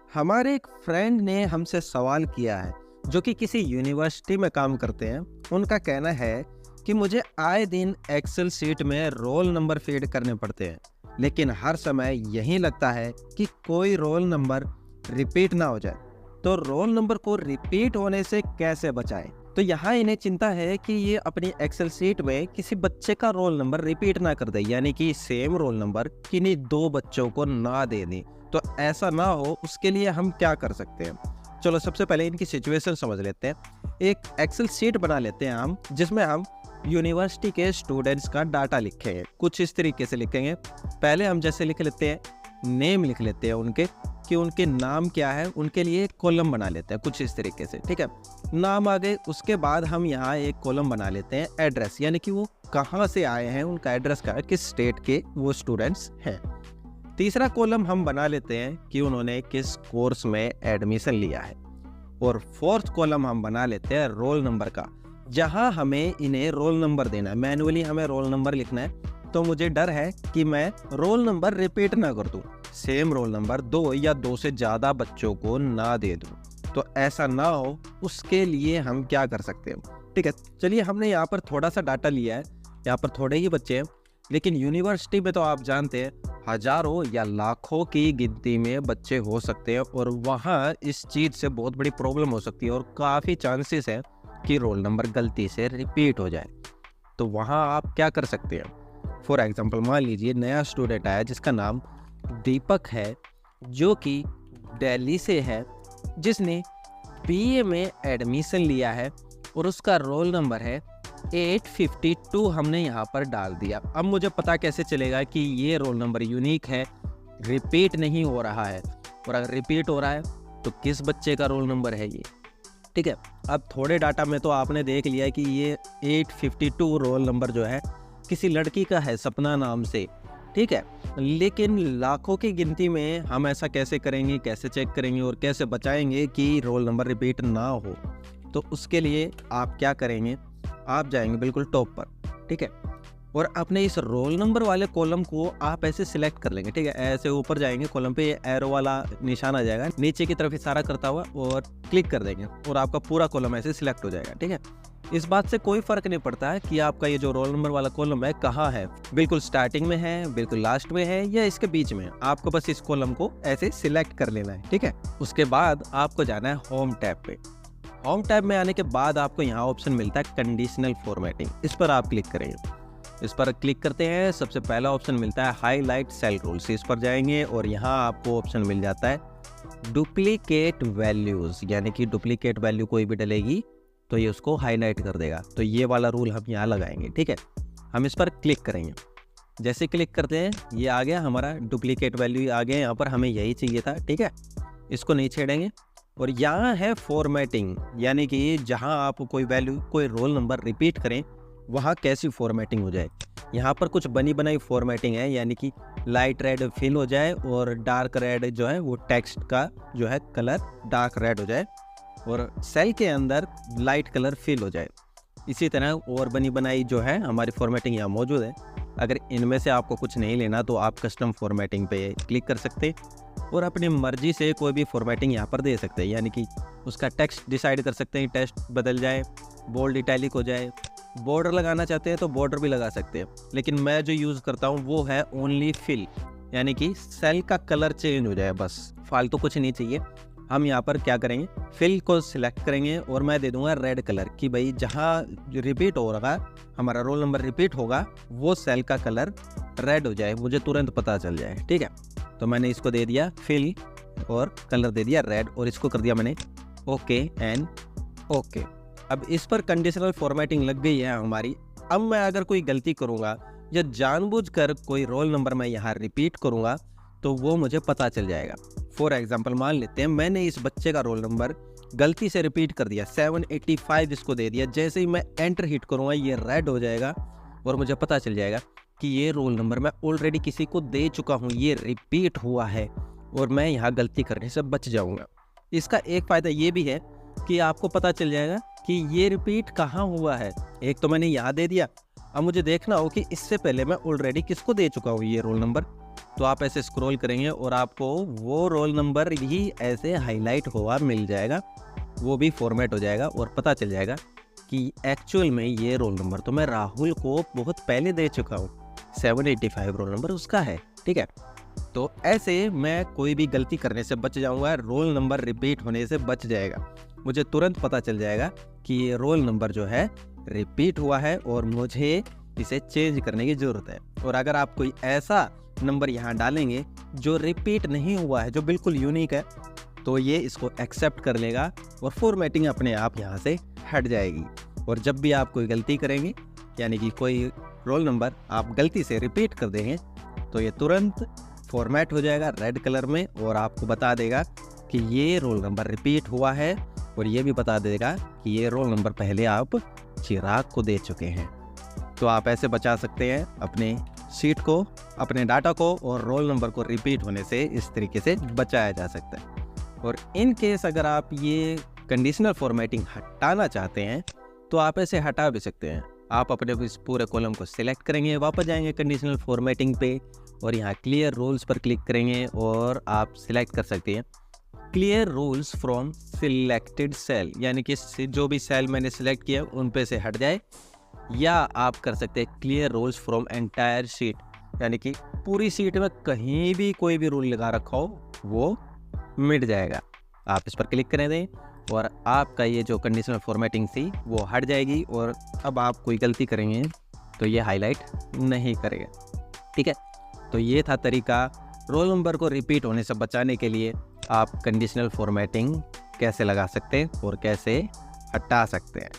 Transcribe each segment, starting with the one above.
हमारे एक फ्रेंड ने हमसे सवाल किया है जो कि किसी यूनिवर्सिटी में काम करते हैं। उनका कहना है कि मुझे आए दिन एक्सेल शीट में रोल नंबर फीड करने पड़ते हैं, लेकिन हर समय यही लगता है कि कोई रोल नंबर रिपीट ना हो जाए। तो रोल नंबर को रिपीट होने से कैसे बचाएं? तो यहाँ इन्हें चिंता है कि ये अपनी एक्सेल शीट में किसी बच्चे का रोल नंबर रिपीट ना कर दे, यानी कि सेम रोल नंबर किन्हीं दो बच्चों को ना दे दें। तो ऐसा ना हो, उसके लिए हम क्या कर सकते हैं? चलो सबसे पहले इनकी सिचुएशन समझ लेते हैं। एक एक्सेल शीट बना लेते हैं हम, जिसमें हम यूनिवर्सिटी के स्टूडेंट्स का डाटा लिखेंगे। कुछ इस तरीके से लिखेंगे। पहले हम जैसे लिख लेते हैं, नेम लिख लेते हैं उनके, कि उनके नाम क्या है, उनके लिए एक कॉलम बना लेते हैं कुछ इस तरीके से। ठीक है, नाम आ गए। उसके बाद हम यहाँ एक कॉलम बना लेते हैं एड्रेस, यानी कि वो कहाँ से आए हैं, उनका एड्रेस क्या है, किस स्टेट के वो स्टूडेंट्स हैं। तीसरा कॉलम हम बना लेते हैं कि उन्होंने किस कोर्स में एडमिशन लिया है। और फोर्थ कॉलम हम बना लेते हैं रोल नंबर का, जहां हमें इन्हें रोल नंबर देना है। मैनुअली हमें रोल नंबर लिखना है, तो मुझे डर है कि मैं रोल नंबर रिपीट ना कर दूं, सेम रोल नंबर दो या दो से ज़्यादा बच्चों को ना दे दूं। तो ऐसा ना हो, उसके लिए हम क्या कर सकते हैं? ठीक है, चलिए, हमने यहाँ पर थोड़ा सा डाटा लिया है। यहाँ पर थोड़े ही बच्चे हैं, लेकिन यूनिवर्सिटी में तो आप जानते हैं हजारों या लाखों की गिनती में बच्चे हो सकते हैं, और वहाँ इस चीज़ से बहुत बड़ी प्रॉब्लम हो सकती है और काफ़ी चांसेस है कि रोल नंबर गलती से रिपीट हो जाए। तो वहाँ आप क्या कर सकते हैं? फॉर एग्जाम्पल, मान लीजिए नया स्टूडेंट आया जिसका नाम दीपक है, जो कि दिल्ली से है, जिसने बीए में एडमिशन लिया है और उसका रोल नंबर है 852। हमने यहाँ पर डाल दिया। अब मुझे पता कैसे चलेगा कि ये रोल नंबर यूनिक है, रिपीट नहीं हो रहा है? और अगर रिपीट हो रहा है तो किस बच्चे का रोल नंबर है ये? ठीक है, अब थोड़े डाटा में तो आपने देख लिया कि ये 852 रोल नंबर जो है किसी लड़की का है, सपना नाम से। ठीक है, लेकिन लाखों की गिनती में हम ऐसा कैसे करेंगे, कैसे चेक करेंगे और कैसे बचाएंगे कि रोल नंबर रिपीट ना हो? तो उसके लिए आप क्या करेंगे? आप जाएंगे बिल्कुल टॉप पर, ठीक है, और अपने इस रोल नंबर वाले कॉलम को आप ऐसे सिलेक्ट कर लेंगे। ठीक है, ऐसे ऊपर जाएंगे, कॉलम पे ये एरो वाला निशान आ जाएगा नीचे की तरफ इशारा करता हुआ, और क्लिक कर देंगे और आपका पूरा कॉलम ऐसे सिलेक्ट हो जाएगा। ठीक है, इस बात से कोई फर्क नहीं पड़ता है कि आपका ये जो रोल नंबर वाला कॉलम है कहाँ है, बिल्कुल स्टार्टिंग में है, बिल्कुल लास्ट में है, या इसके बीच में है। आपको बस इस कॉलम को ऐसे सिलेक्ट कर लेना है। ठीक है, उसके बाद आपको जाना है होम टैब पे। होम टैब में आने के बाद आपको यहाँ ऑप्शन मिलता है कंडीशनल फॉर्मेटिंग। इस पर आप क्लिक करेंगे। इस पर क्लिक करते हैं, सबसे पहला ऑप्शन मिलता है हाईलाइट सेल रूल्स। इस पर जाएंगे और यहाँ आपको ऑप्शन मिल जाता है डुप्लीकेट वैल्यूज, यानी कि डुप्लीकेट वैल्यू कोई भी डलेगी तो ये उसको हाईलाइट कर देगा। तो ये वाला रूल हम यहाँ लगाएंगे। ठीक है, हम इस पर क्लिक करेंगे। जैसे क्लिक करते हैं, ये आ गया हमारा डुप्लीकेट वैल्यू आ गया। यहाँ पर हमें यही चाहिए था। ठीक है, इसको नहीं छेड़ेंगे। और यहाँ है फॉर्मेटिंग, यानी कि जहाँ आप कोई वैल्यू, कोई रोल नंबर रिपीट करें, वहाँ कैसी फॉर्मेटिंग हो जाए। यहाँ पर कुछ बनी बनाई फॉर्मेटिंग है, यानी कि लाइट रेड फिल हो जाए और डार्क रेड जो है वो टेक्स्ट का जो है कलर डार्क रेड हो जाए, और सेल के अंदर लाइट कलर फिल हो जाए। इसी तरह और बनी बनाई जो है हमारी फॉर्मेटिंग यहाँ मौजूद है। अगर इनमें से आपको कुछ नहीं लेना तो आप कस्टम फॉर्मेटिंग पे क्लिक कर सकते हैं और अपनी मर्जी से कोई भी फॉर्मेटिंग यहाँ पर दे सकते हैं, यानी कि उसका टेक्स्ट डिसाइड कर सकते हैं, टेक्स्ट बदल जाए, बोल्ड इटैलिक हो जाए। बॉर्डर लगाना चाहते हैं तो बॉर्डर भी लगा सकते हैं, लेकिन मैं जो यूज़ करता हूँ वो है ओनली फिल, यानी कि सेल का कलर चेंज हो जाए, बस फालतू कुछ नहीं चाहिए। हम यहाँ पर क्या करेंगे, फिल को सिलेक्ट करेंगे और मैं दे दूंगा रेड कलर, कि भाई जहाँ रिपीट हो रहा है, हमारा रोल नंबर रिपीट होगा, वो सेल का कलर रेड हो जाए, मुझे तुरंत पता चल जाए। ठीक है, तो मैंने इसको दे दिया फिल और कलर दे दिया रेड, और इसको कर दिया मैंने ओके एंड ओके। अब इस पर कंडीशनल फॉर्मेटिंग लग गई है हमारी। अब मैं अगर कोई गलती करूँगा या जानबूझकर कोई रोल नंबर मैं यहाँ रिपीट करूँगा तो वो मुझे पता चल जाएगा। फॉर एग्जांपल, मान लेते हैं मैंने इस बच्चे का रोल नंबर गलती से रिपीट कर दिया, 785 इसको दे दिया। जैसे ही मैं एंटर हिट करूँगा ये रेड हो जाएगा और मुझे पता चल जाएगा कि ये रोल नंबर मैं ऑलरेडी किसी को दे चुका हूँ, ये रिपीट हुआ है, और मैं यहाँ गलती करने से बच जाऊँगा। इसका एक फ़ायदा ये भी है कि आपको पता चल जाएगा कि ये रिपीट कहाँ हुआ है। एक तो मैंने यहाँ दे दिया, अब मुझे देखना हो कि इससे पहले मैं ऑलरेडी किसको दे चुका हूँ ये रोल नंबर, तो आप ऐसे स्क्रॉल करेंगे और आपको वो रोल नंबर भी ऐसे हाईलाइट हुआ मिल जाएगा, वो भी फॉर्मेट हो जाएगा और पता चल जाएगा कि एक्चुअल में ये रोल नंबर तो मैं राहुल को बहुत पहले दे चुका हूँ, 785 रोल नंबर उसका है, ठीक है। तो ऐसे मैं कोई भी गलती करने से बच जाऊंगा, रोल नंबर रिपीट होने से बच जाएगा। मुझे तुरंत पता चल जाएगा कि ये रोल नंबर जो है रिपीट हुआ है और मुझे इसे चेंज करने की ज़रूरत है। और अगर आप कोई ऐसा नंबर यहाँ डालेंगे जो रिपीट नहीं हुआ है, जो बिल्कुल यूनिक है, तो ये इसको एक्सेप्ट कर लेगा और फॉर्मेटिंग अपने आप यहाँ से हट जाएगी। और जब भी आप कोई गलती करेंगे, यानी कि कोई रोल नंबर आप गलती से रिपीट कर देंगे, तो ये तुरंत फॉर्मेट हो जाएगा रेड कलर में और आपको बता देगा कि ये रोल नंबर रिपीट हुआ है, और ये भी बता देगा कि ये रोल नंबर पहले आप चिराग को दे चुके हैं। तो आप ऐसे बचा सकते हैं अपने शीट को, अपने डाटा को, और रोल नंबर को रिपीट होने से इस तरीके से बचाया जा सकता है। और इन केस अगर आप ये कंडीशनल फॉर्मेटिंग हटाना चाहते हैं तो आप ऐसे हटा भी सकते हैं। आप अपने इस पूरे कॉलम को सिलेक्ट करेंगे, वापस जाएंगे कंडीशनल फॉर्मेटिंग पे और यहाँ क्लियर रूल्स पर क्लिक करेंगे और आप सिलेक्ट कर सकते हैं clear rules from selected cell, यानी कि जो भी सेल मैंने सिलेक्ट किया उन पे से हट जाए। या आप कर सकते हैं clear rules from entire sheet, यानी कि पूरी शीट में कहीं भी कोई भी रूल लगा रखा हो वो मिट जाएगा। आप इस पर क्लिक करें दें और आपका ये जो कंडीशनल फॉर्मेटिंग थी वो हट जाएगी, और अब आप कोई गलती करेंगे तो ये हाईलाइट नहीं करेगा, ठीक है। तो ये था तरीका रोल नंबर को रिपीट होने से बचाने के लिए आप कंडीशनल फॉर्मेटिंग कैसे लगा सकते हैं और कैसे हटा सकते हैं।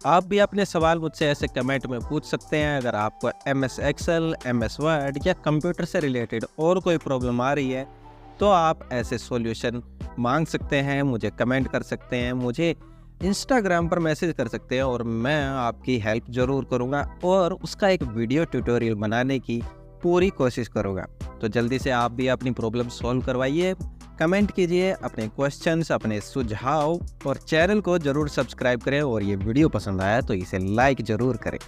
आप भी अपने सवाल मुझसे ऐसे कमेंट में पूछ सकते हैं। अगर आपको MS एक्सेल, MS वर्ड या कंप्यूटर से रिलेटेड और कोई प्रॉब्लम आ रही है तो आप ऐसे सॉल्यूशन मांग सकते हैं, मुझे कमेंट कर सकते हैं, मुझे इंस्टाग्राम पर मैसेज कर सकते हैं और मैं आपकी हेल्प ज़रूर करूँगा और उसका एक वीडियो ट्यूटोरियल बनाने की पूरी कोशिश करूँगा। तो जल्दी से आप भी अपनी प्रॉब्लम सॉल्व करवाइए, कमेंट कीजिए अपने क्वेश्चंस, अपने सुझाव, और चैनल को ज़रूर सब्सक्राइब करें। और ये वीडियो पसंद आया तो इसे लाइक ज़रूर करें।